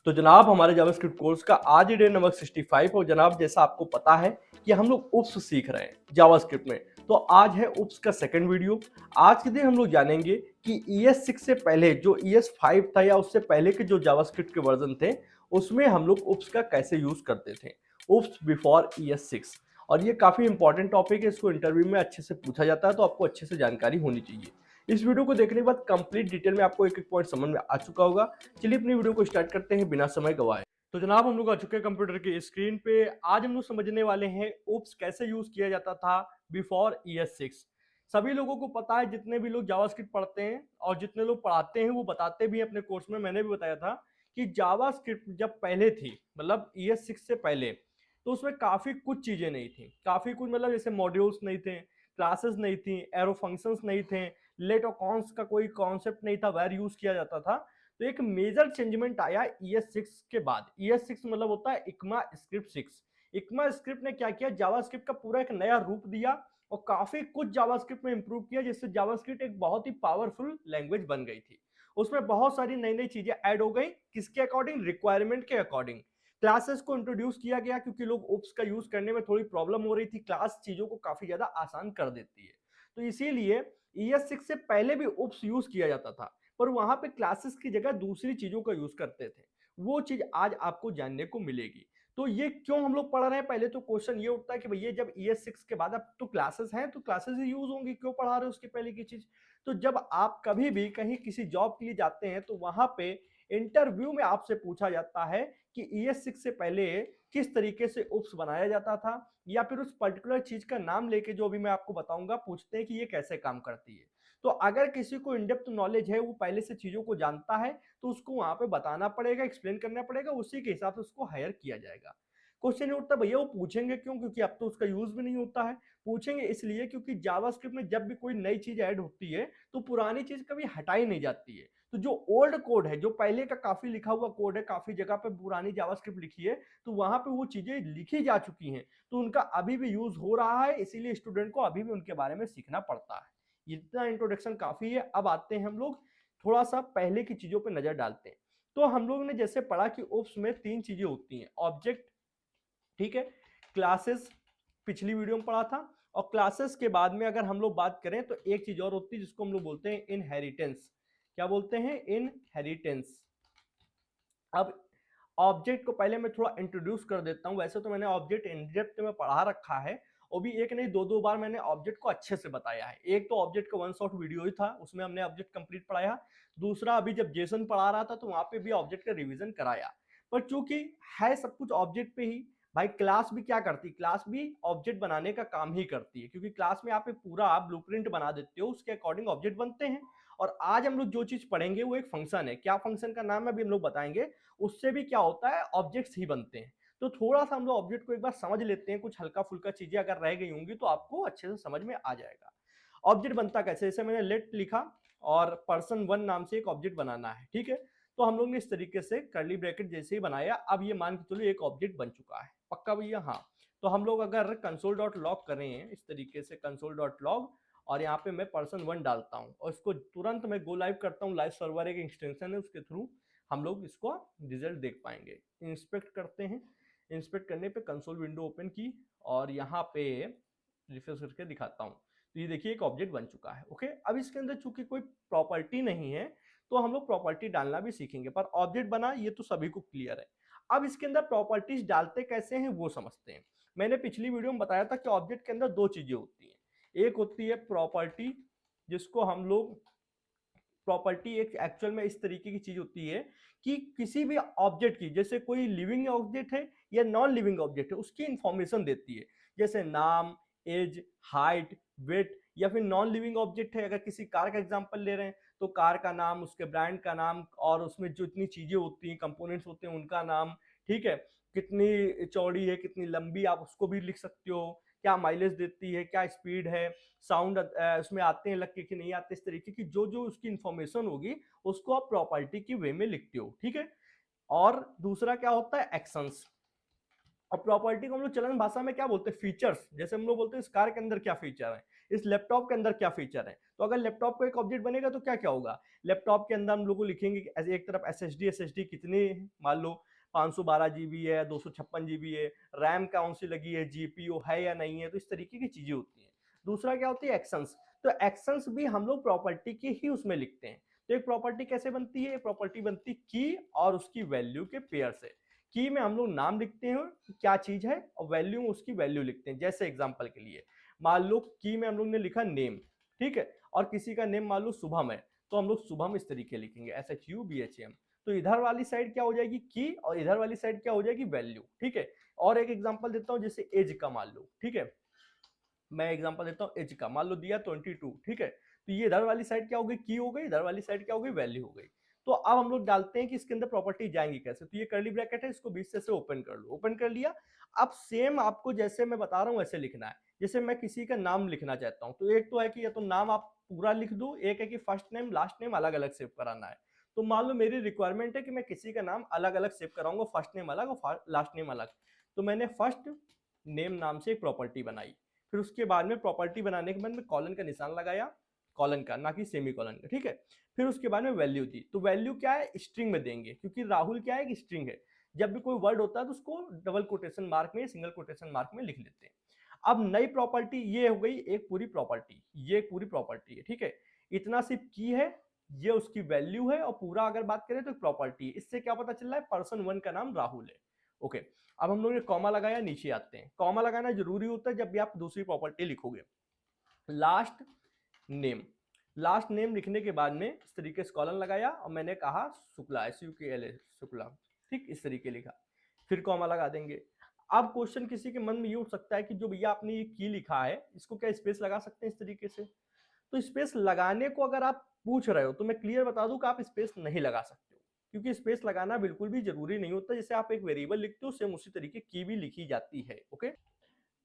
तो जनाब हमारे जावास्क्रिप्ट कोर्स का आज ही डे नंबर 65 और जनाब जैसा आपको पता है कि हम लोग उप्स सीख रहे हैं जावास्क्रिप्ट में। तो आज है उप्स का सेकंड वीडियो। आज के दिन हम लोग जानेंगे कि ES6 से पहले जो ES5 था या उससे पहले के जो जावास्क्रिप्ट के वर्जन थे उसमें हम लोग उप्स का कैसे यूज करते थे, उप्स बिफोर ES6। और ये काफी इंपॉर्टेंट टॉपिक है, इसको इंटरव्यू में अच्छे से पूछा जाता है, तो आपको अच्छे से जानकारी होनी चाहिए। इस वीडियो को देखने के बाद कंप्लीट डिटेल में आपको एक एक पॉइंट समझ में आ चुका होगा। चलिए अपनी वीडियो को स्टार्ट करते हैं बिना समय गवाए। तो जनाब हम लोग आ चुके हैं कंप्यूटर की स्क्रीन पे। आज हम लोग समझने वाले हैं उप्स कैसे यूज किया जाता था बिफोर ES6। सभी लोगों को पता है, जितने भी लोग जावास्क्रिप्ट पढ़ते हैं और जितने लोग पढ़ाते हैं वो बताते भी हैं अपने कोर्स में, मैंने भी बताया था कि जावास्क्रिप्ट जब पहले थी, मतलब ES6 से पहले, तो उसमें काफी कुछ चीजें नहीं थी, काफी कुछ, मतलब जैसे मॉड्यूल्स नहीं थे, क्लासेस नहीं थी, एरो फंक्शंस नहीं थे, लेट और कॉन्स का कोई कॉन्सेप्ट नहीं था, वेर यूज किया जाता था। तो एक मेजर चेंजमेंट आया ES6 के बाद। ES6 मतलब होता है इक्मा स्क्रिप्ट 6। इक्मा स्क्रिप्ट ने क्या किया, जावास्क्रिप्ट का पूरा एक नया रूप दिया और काफी कुछ जावास्क्रिप्ट में इंप्रूव किया, जिससे जावास्क्रिप्ट एक बहुत ही पावरफुल लैंग्वेज बन गई थी। उसमें बहुत सारी नई नई चीजें ऐड हो गई, किसके अकॉर्डिंग, रिक्वायरमेंट के अकॉर्डिंग। क्लासेस को इंट्रोड्यूस किया गया क्योंकि लोग उप्स का यूज करने में थोड़ी प्रॉब्लम हो रही थी, क्लास चीजों को काफी ज्यादा आसान कर देती है। तो इसीलिए ES6 से पहले भी उप्स यूज किया जाता था, पर वहां पे क्लासेस की जगह दूसरी चीजों का यूज करते थे। वो चीज आज आपको जानने को मिलेगी। तो ये क्यों हम लोग पढ़ रहे हैं, पहले तो क्वेश्चन ये उठता है कि भैया जब ES6 के बाद अब तो क्लासेस हैं तो क्लासेस ही यूज होंगी, क्यों पढ़ा रहे हो उसके पहले की चीज। तो जब आप कभी भी कहीं किसी जॉब के लिए जाते हैं तो वहां पे इंटरव्यू में आपसे पूछा जाता है कि ES6 से पहले किस तरीके से उप्स बनाया जाता था, या फिर उस पर्टिकुलर चीज का नाम लेके, जो अभी मैं आपको बताऊंगा, पूछते हैं कि ये कैसे काम करती है। तो अगर किसी को इनडेप्थ नॉलेज है, वो पहले से चीजों को जानता है, तो उसको वहां पे बताना पड़ेगा, एक्सप्लेन करना पड़ेगा, उसी के हिसाब से उसको हायर किया जाएगा। क्वेश्चन ये उठता है भैया वो पूछेंगे क्यों, क्योंकि अब तो उसका यूज भी नहीं होता है। पूछेंगे इसलिए क्योंकि जावास्क्रिप्ट में जब भी कोई नई चीज ऐड होती है तो पुरानी चीज कभी हटाई नहीं जाती है। तो जो ओल्ड कोड है, जो पहले का काफी लिखा हुआ कोड है, काफी जगह पे पुरानी जावास्क्रिप्ट लिखी है, तो वहां पे वो चीजें लिखी जा चुकी हैं, तो उनका अभी भी यूज हो रहा है, इसीलिए स्टूडेंट को अभी भी उनके बारे में सीखना पड़ता है। इतना इंट्रोडक्शन काफी है। अब आते हैं हम लोग थोड़ा सा पहले की चीजों पर नजर डालते हैं। तो हम लोग ने जैसे पढ़ा कि ओप्स में तीन चीजें होती हैं, ऑब्जेक्ट, ठीक है, क्लासेस, पिछली वीडियो में पढ़ा था, और क्लासेस के बाद में अगर हम लोग बात करें तो एक चीज और होती है जिसको हम लोग बोलते हैं इनहेरिटेंस। क्या बोलते हैं, इनहेरिटेंस। अब ऑब्जेक्ट को पहले मैं थोड़ा इंट्रोड्यूस कर देता हूं। वैसे तो मैंने ऑब्जेक्ट इन डेप्थ में पढ़ा रखा है, और भी एक नहीं दो दो बार मैंने ऑब्जेक्ट को अच्छे से बताया है। एक तो ऑब्जेक्ट का वन शॉट वीडियो ही था, उसमें हमने ऑब्जेक्ट कंप्लीट पढ़ाया। दूसरा अभी जब जेसन पढ़ा रहा था तो वहां पे भी ऑब्जेक्ट का रिवीजन कराया। पर चूंकि है सब कुछ ऑब्जेक्ट पे ही, भाई क्लास भी क्या करती, क्लास भी ऑब्जेक्ट बनाने का काम ही करती है, क्योंकि क्लास में आप एक पूरा ब्लूप्रिंट बना देते हो, उसके अकॉर्डिंग ऑब्जेक्ट बनते हैं। और आज हम लोग जो चीज पढ़ेंगे वो एक फंक्शन है, क्या फंक्शन का नाम है अभी हम लोग बताएंगे। उससे भी क्या होता है, ऑब्जेक्ट्स ही बनते हैं। तो थोड़ा सा हम लोग ऑब्जेक्ट को एक बार समझ लेते हैं, कुछ हल्का फुल्का चीजें अगर रह गई होंगी तो आपको अच्छे से समझ में आ जाएगा। ऑब्जेक्ट बनता कैसे, जैसे मैंने लेट लिखा और पर्सन 1 नाम से एक ऑब्जेक्ट बनाना है, ठीक है। तो हम लोग ने इस तरीके से करली ब्रैकेट जैसे ही बनाया, अब ये मान के चलो एक ऑब्जेक्ट बन चुका है, पक्का भैया, हाँ। तो हम लोग अगर कंसोल डॉट लॉग करें इस तरीके से, कंसोल डॉट लॉग, और यहाँ पे मैं पर्सन 1 डालता हूँ और इसको तुरंत मैं गो लाइव करता हूँ, लाइव सर्वर एक एक्सटेंशन है उसके थ्रू हम लोग इसको रिजल्ट देख पाएंगे। इंस्पेक्ट करते हैं, इंस्पेक्ट करने पे कंसोल विंडो ओपन की और यहाँ पे रिफ्रेश करके दिखाता हूँ। तो ये देखिए एक ऑब्जेक्ट बन चुका है, ओके। अब इसके अंदर चूंकि कोई प्रॉपर्टी नहीं है तो हम लोग प्रॉपर्टी डालना भी सीखेंगे, पर ऑब्जेक्ट बना ये तो सभी को क्लियर है। अब इसके अंदर प्रॉपर्टीज डालते कैसे हैं वो समझते हैं। मैंने पिछली वीडियो में बताया था कि ऑब्जेक्ट के अंदर दो चीजें होती हैं, एक होती है प्रॉपर्टी, जिसको हम लोग, प्रॉपर्टी एक एक्चुअल में इस तरीके की चीज होती है कि किसी भी ऑब्जेक्ट की, जैसे कोई लिविंग ऑब्जेक्ट है या नॉन लिविंग ऑब्जेक्ट है, उसकी इंफॉर्मेशन देती है, जैसे नाम, एज, हाइट, वेट। या फिर नॉन लिविंग ऑब्जेक्ट है, अगर किसी कार का एग्जांपल ले रहे हैं तो कार का नाम, उसके ब्रांड का नाम, और उसमें जो इतनी चीजें होती हैं, कंपोनेंट्स होते हैं, उनका नाम, ठीक है। कितनी चौड़ी है, कितनी लंबी, आप उसको भी लिख सकते हो, क्या माइलेज देती है, क्या स्पीड है, साउंड उसमें आते हैं लग के कि नहीं आते, इस तरीके की जो जो उसकी इंफॉर्मेशन होगी उसको आप प्रॉपर्टी की वे में लिखते हो, ठीक है। और दूसरा क्या होता है, एक्शंस। और प्रॉपर्टी को हम लोग चलन भाषा में क्या बोलते हैं, फीचर्स। जैसे हम लोग बोलते हैं इस कार के अंदर क्या फीचर है, इस लैपटॉप के अंदर क्या फीचर है। तो अगर लैपटॉप को एक ऑब्जेक्ट बनेगा तो क्या क्या होगा, लैपटॉप के अंदर हम लोग को लिखेंगे कि एक तरफ एसएसडी कितने मान लो 512 जीबी है, 256 जीबी है, रैम कौन सी लगी है, जीपीयू है या नहीं है, तो इस तरीके की चीजें होती हैं। दूसरा क्या होती है, एक्शंस। तो एक्शंस भी हम लोग प्रॉपर्टी के ही उसमें लिखते हैं। तो एक प्रॉपर्टी कैसे बनती है, प्रॉपर्टी बनती की और उसकी वैल्यू के पेयर से। की में हम लोग नाम लिखते हैं क्या चीज है, और वैल्यू में उसकी वैल्यू लिखते हैं। जैसे एग्जांपल के लिए मान लो की में हम लोग ने लिखा नेम, ठीक है, और किसी का नेम मान लो शुभम है, तो हम लोग शुभम इस तरीके लिखेंगे SHUBHM। तो इधर वाली साइड क्या हो जाएगी की, और इधर वाली साइड क्या हो जाएगी वैल्यू, ठीक है। और एक एग्जांपल देता हूं, जैसे एज का मान लो, ठीक है, मैं एग्जांपल देता हूं एज का, मान लो दिया 22, ठीक है। तो ये इधर वाली साइड क्या हो गई, की हो गई, इधर वाली साइड क्या हो गई, वैल्यू हो गई। तो अब हम लोग डालते हैं कि इसके अंदर प्रॉपर्टी जाएंगी कैसे। तो ये कर्ली ब्रैकेट है, इसको बीच से ओपन कर लो, ओपन कर लिया। अब सेम आपको जैसे मैं बता रहा हूं वैसे लिखना है। जैसे मैं किसी का नाम लिखना चाहता हूं, तो एक तो है कि या तो नाम आप पूरा लिख दो, एक है कि फर्स्ट नेम लास्ट नेम अलग अलग सेव कराना है। तो मान लो मेरी रिक्वायरमेंट है कि मैं किसी का नाम अलग अलग सेव कराऊंगा, फर्स्ट नेम अलग और लास्ट नेम अलग। तो मैंने फर्स्ट नेम नाम से एक प्रॉपर्टी बनाई, फिर उसके बाद में प्रॉपर्टी बनाने के बाद में कॉलन का निशान लगाया, कॉलन का ना कि सेमी कॉलन का, ठीक है। फिर उसके बाद में वैल्यू दी। तो वैल्यू क्या है, स्ट्रिंग में देंगे, क्योंकि राहुल क्या है कि स्ट्रिंग है। जब भी कोई वर्ड होता है तो उसको डबल कोटेशन मार्क में, सिंगल कोटेशन मार्क में लिख लेते हैं। अब नई प्रॉपर्टी ये हो गई एक पूरी प्रॉपर्टी, ये एक पूरी प्रॉपर्टी है, ठीक है। इतना सिर्फ की है, ये उसकी वैल्यू है, और पूरा अगर बात करें तो प्रॉपर्टी। इससे क्या पता चल रहा है, पर्सन 1 का नाम राहुल है। ओके, अब हम लोग ने कॉमा लगाया, नीचे आते हैं। कॉमा लगाना जरूरी होता है जब भी आप दूसरी प्रॉपर्टी लिखोगे। लास्ट नेम, लास्ट नेम लिखने के बाद में इस तरीके से कॉलन लगाया, और मैंने कहा शुक्ला, SUKLA शुक्ला, ठीक, इस तरीके लिखा, फिर कॉमा लगा देंगे। अब क्वेश्चन किसी के मन में ये उठ सकता है कि जो भैया आपने ये की लिखा है, इसको क्या स्पेस लगा सकते हैं इस तरीके से। तो स्पेस लगाने को अगर आप पूछ रहे हो तो मैं क्लियर बता दूं कि आप स्पेस नहीं लगा सकते हो, क्योंकि स्पेस लगाना बिल्कुल भी जरूरी नहीं होता। जैसे आप एक वेरिएबल लिखते हो, सेम उसी तरीके की भी लिखी जाती है। ओके,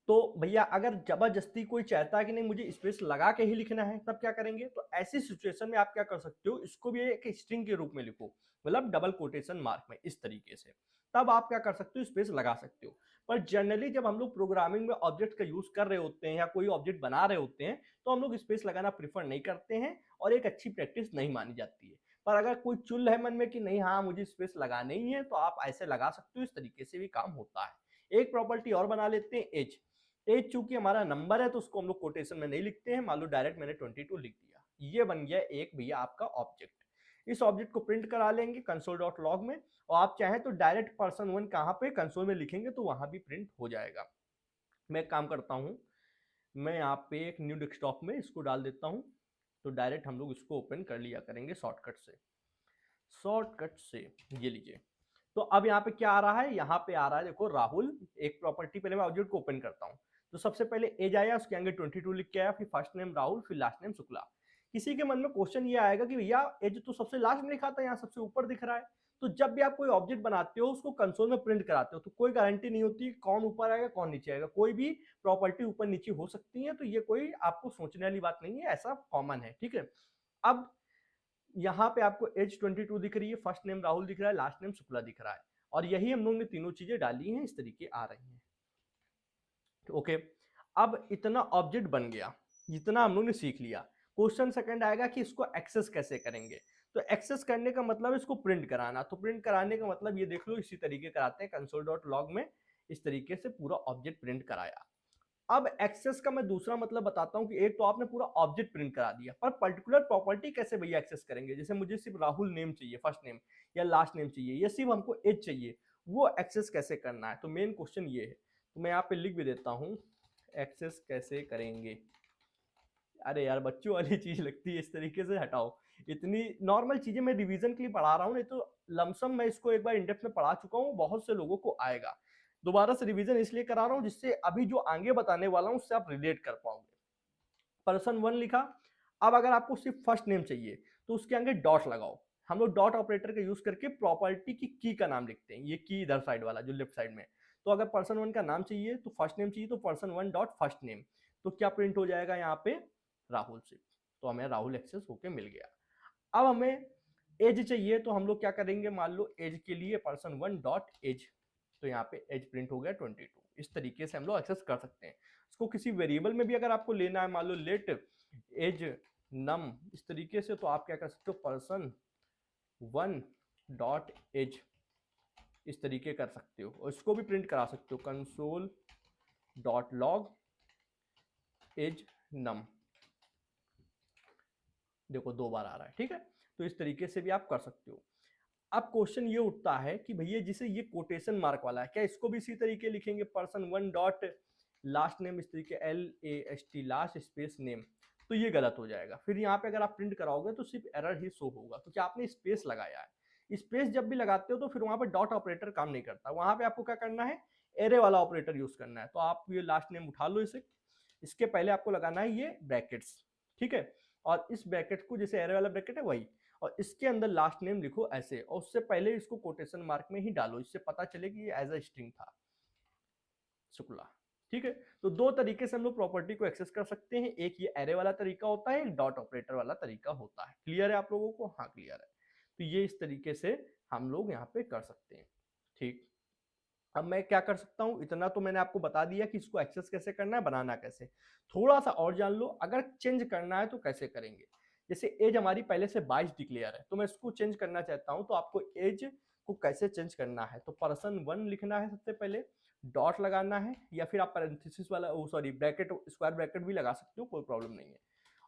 तो भैया अगर जबरदस्ती कोई चाहता है कि नहीं मुझे स्पेस लगा के ही लिखना है, तब क्या करेंगे। तो ऐसी सिचुएशन में आप क्या कर सकते हो, इसको भी एक स्ट्रिंग के रूप में लिखो, मतलब डबल कोटेशन मार्क में इस तरीके से। तब आप क्या कर सकते हो, स्पेस लगा सकते हो। पर जनरली जब हम लोग प्रोग्रामिंग में ऑब्जेक्ट का यूज कर रहे होते हैं या कोई ऑब्जेक्ट बना रहे होते हैं, तो हम लोग स्पेस लगाना प्रीफर नहीं करते हैं, और एक अच्छी प्रैक्टिस नहीं मानी जाती है। पर अगर कोई चुल है मन में कि नहीं हाँ मुझे स्पेस लगाना ही है, तो आप ऐसे लगा सकते हो, इस तरीके से भी काम होता है। एक प्रॉपर्टी और बना लेते हैं, एज। एज चूंकि हमारा नंबर है तो उसको हम लोग कोटेशन में नहीं लिखते हैं, मान लो डायरेक्ट मैंने 22 लिख दिया। ये बन गया एक भैया आपका ऑब्जेक्ट। इस ऑब्जेक्ट को प्रिंट करा लेंगे console.log में, और आप चाहें तो डायरेक्ट पर्सन 1 कहां पे कंसोल में लिखेंगे तो वहां भी प्रिंट हो जाएगा। मैं एक काम करता हूं, मैं यहाँ पे एक न्यू डेस्कटॉप में इसको डाल देता हूं, तो डायरेक्ट हम लोग इसको ओपन कर लिया करेंगे शॉर्टकट से। शॉर्टकट से ये लीजिए, तो अब यहाँ पे क्या आ रहा है, यहाँ पे आ रहा है देखो राहुल, एक प्रॉपर्टी। पहले मैं ऑब्जेक्ट को ओपन करता हूँ, तो सबसे पहले एज आया, उसके आगे 22 लिख के आया, फिर फर्स्ट नेम राहुल, फिर लास्ट नेम शुक्ला। किसी के मन में क्वेश्चन ये आएगा कि भैया एज तो सबसे लास्ट में लिखा था, यहाँ सबसे ऊपर दिख रहा है। तो जब भी आप कोई ऑब्जेक्ट बनाते हो उसको कंसोल में प्रिंट कराते हो, तो कोई गारंटी नहीं होती कौन ऊपर आएगा कौन नीचे आएगा, कोई भी प्रॉपर्टी ऊपर नीचे हो सकती है। तो ये कोई आपको सोचने वाली बात नहीं है, ऐसा कॉमन है, ठीक है। अब यहाँ पे आपको एज 22 दिख रही है, फर्स्ट नेम राहुल दिख रहा है, लास्ट नेम शुक्ला दिख रहा है, और यही हम लोग ने तीनों चीजें डाली हैं, इस तरीके आ रही हैं। ओके, अब इतना ऑब्जेक्ट बन गया, जितना हम लोग ने सीख लिया। क्वेश्चन सेकंड आएगा कि इसको एक्सेस कैसे करेंगे। तो एक्सेस करने का मतलब इसको प्रिंट कराना। तो प्रिंट कराने का मतलब ये देख लो, इसी तरीके कराते हैं console.log में, इस तरीके से पूरा ऑब्जेक्ट प्रिंट कराया। अब एक्सेस का मैं दूसरा मतलब बताता हूं कि एक तो आपने पूरा ऑब्जेक्ट प्रिंट करा दिया, पर पर्टिकुलर प्रॉपर्टी कैसे भैया एक्सेस करेंगे। जैसे मुझे सिर्फ राहुल नेम चाहिए, फर्स्ट नेम या लास्ट नेम चाहिए, या सिर्फ हमको एज चाहिए, वो एक्सेस कैसे करना है। तो मेन क्वेश्चन ये है, तो मैं यहाँ पे लिख भी देता हूं, एक्सेस कैसे करेंगे। अरे यार बच्चों वाली चीज लगती है, इस तरीके से हटाओ। इतनी नॉर्मल चीजें मैं रिवीजन के लिए पढ़ा रहा हूँ, नहीं तो लमसम मैं इसको एक बार इंडेप्थ में पढ़ा चुका हूँ, बहुत से लोगों को आएगा। दोबारा से रिवीजन इसलिए करा रहा हूं जिससे अभी जो आगे बताने वाला हूं उससे आप रिलेट कर पाओगे। पर्सन 1 लिखा। अब अगर आपको सिर्फ फर्स्ट नेम चाहिए तो उसके आगे डॉट लगाओ। हम लोग डॉट ऑपरेटर का यूज करके प्रॉपर्टी की का नाम लिखते हैं, ये की इधर साइड वाला जो लेफ्ट साइड में। तो अगर पर्सन 1 का नाम चाहिए तो फर्स्ट नेम चाहिए, तो पर्सन 1 डॉट फर्स्ट नेम, तो क्या प्रिंट हो जाएगा यहाँ पे, राहुल से। तो हमें राहुल एक्सेस होके मिल गया। अब हमें एज चाहिए, तो हम लोग क्या करेंगे, मान लो एज के लिए पर्सन 1 डॉट एज, तो यहाँ पे एज प्रिंट हो गया 22। इस तरीके से हम लोग एक्सेस कर सकते हैं। इसको किसी वेरिएबल में भी अगर आपको लेना है, मान लो लेट एज नम, इस तरीके से, तो आप क्या कर सकते हो, पर्सन वन डॉट एज, इस तरीके कर सकते हो। और इसको भी प्रिंट करा सकते हो, कंसोल डॉट लॉग एज नम, देखो 2 बार आ रहा है, ठीक है। तो इस तरीके से भी आप कर सकते हो। अब क्वेश्चन ये उठता है कि भैया जिसे ये कोटेशन मार्क वाला है, क्या इसको भी इसी तरीके लिखेंगे, person one dot last name, इस तरीके LAST लास्ट स्पेस नेम, तो ये गलत हो जाएगा। फिर यहाँ पे अगर आप प्रिंट कराओगे तो सिर्फ एरर ही शो होगा, क्योंकि आपने स्पेस लगाया है। स्पेस जब भी लगाते हो तो फिर वहां पे डॉट ऑपरेटर काम नहीं करता, वहां पे आपको क्या करना है, एरे वाला ऑपरेटर यूज करना है। तो आप ये लास्ट नेम उठा लो, इसे, इसके पहले आपको लगाना है ये ब्रैकेट्स, ठीक है। और इस ब्रैकेट को, जैसे एरे वाला ब्रैकेट है वही, और इसके अंदर लास्ट नेम लिखो ऐसे, और उससे पहले इसको कोटेशन मार्क में ही डालो, इससे पता चले कि ये एज अ स्ट्रिंग था, शुक्ला, ठीक है। तो 2 तरीके से हम लोग प्रॉपर्टी को एक्सेस कर सकते हैं, एक ये एरे वाला तरीका होता है, एक डॉट ऑपरेटर वाला तरीका होता है। क्लियर है आप लोगों को? हाँ क्लियर है। तो ये इस तरीके से हम लोग यहाँ पे कर सकते हैं, ठीक। अब मैं क्या कर सकता हूं, इतना तो मैंने आपको बता दिया कि इसको एक्सेस कैसे करना है, बनाना कैसे। थोड़ा सा और जान लो, अगर चेंज करना है तो कैसे करेंगे। जैसे एज हमारी पहले से 22 डिक्लेयर है, तो मैं इसको चेंज करना चाहता हूं, तो आपको एज को कैसे चेंज करना है, तो पर्सन वन लिखना है सबसे पहले, डॉट लगाना है, या फिर आप पैरेंथेसिस वाला, सॉरी ब्रैकेट, स्क्वायर ब्रैकेट भी लगा सकते हो, कोई प्रॉब्लम नहीं है।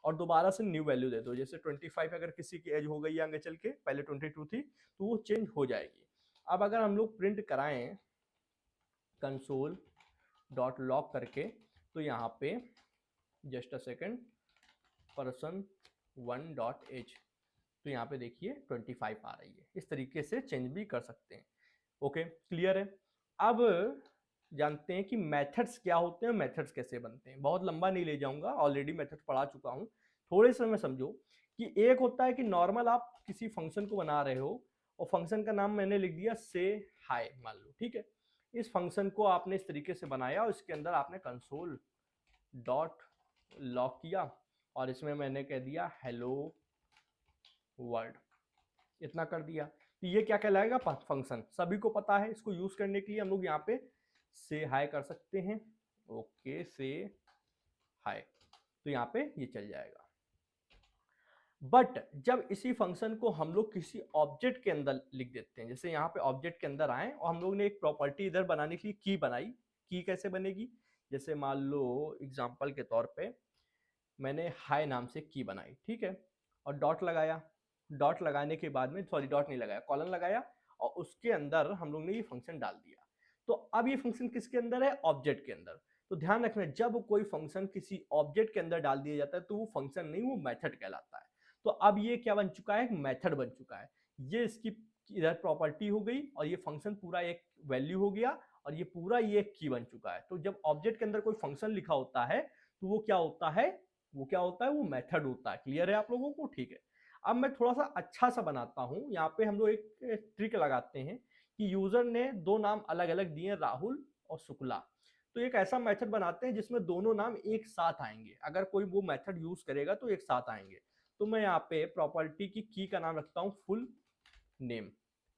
और दोबारा से न्यू वैल्यू दे दो, जैसे 25 अगर किसी की एज हो गई आगे चल के, पहले 22 थी, तो वो चेंज हो जाएगी। अब अगर हम लोग प्रिंट कराएं कंसोल डॉट लॉग करके, तो यहाँ पे just a second, person one dot age, तो यहाँ पे देखिए 25 आ रही है। इस तरीके से चेंज भी कर सकते हैं। ओके क्लियर है। अब जानते हैं कि मेथड्स क्या होते हैं, मेथड्स कैसे बनते हैं। बहुत लंबा नहीं ले जाऊंगा, ऑलरेडी मेथड पढ़ा चुका हूँ, थोड़े से में समझो। कि एक होता है कि नॉर्मल आप किसी फंक्शन को बना रहे हो, और फंक्शन का नाम मैंने लिख दिया से हाई, मान लो, ठीक है। इस फंक्शन को आपने इस तरीके से बनाया, और इसके अंदर आपने कंसोल डॉट लॉग किया, और इसमें मैंने कह दिया हेलो वर्ल्ड, इतना कर दिया। तो ये क्या कहलाएगा, फंक्शन। सभी को पता है, इसको यूज करने के लिए हम लोग यहाँ पे से हाई कर सकते हैं, ओके से हाई, तो यहाँ पे ये चल जाएगा। बट जब इसी फंक्शन को हम लोग किसी ऑब्जेक्ट के अंदर लिख देते हैं, जैसे यहाँ पे ऑब्जेक्ट के अंदर आए और हम लोग ने एक प्रॉपर्टी इधर बनाने के लिए की बनाई, की कैसे बनेगी, जैसे मान लो एग्जांपल के तौर पे मैंने हाई नाम से की बनाई, ठीक है, और डॉट लगाया। डॉट लगाने के बाद में, सॉरी डॉट नहीं लगाया, कॉलन लगाया, और उसके अंदर हम लोग ने ये फंक्शन डाल दिया। तो अब ये फंक्शन किसके अंदर है, ऑब्जेक्ट के अंदर। तो ध्यान रखना, जब कोई फंक्शन किसी ऑब्जेक्ट के अंदर डाल दिया जाता है तो वो फंक्शन नहीं, वो मेथड कहलाता है। तो अब ये क्या बन चुका है, मेथड बन चुका है। ये इसकी इधर प्रॉपर्टी हो गई, और ये फंक्शन पूरा एक वैल्यू हो गया, और ये पूरा ये एक की बन चुका है। तो जब ऑब्जेक्ट के अंदर कोई फंक्शन लिखा होता है तो वो क्या होता है, वो क्या होता है, वो मेथड होता है। क्लियर है आप लोगों को? ठीक है। अब मैं थोड़ा सा अच्छा सा बनाता हूं, यहाँ पे हम लोग एक ट्रिक लगाते हैं कि यूजर ने 2 नाम अलग अलग दिए, राहुल और शुक्ला। तो एक ऐसा मेथड बनाते हैं जिसमें दोनों नाम एक साथ आएंगे, अगर कोई वो मेथड यूज करेगा तो एक साथ आएंगे। तो मैं यहाँ पे प्रॉपर्टी की का नाम रखता हूँ फुल नेम,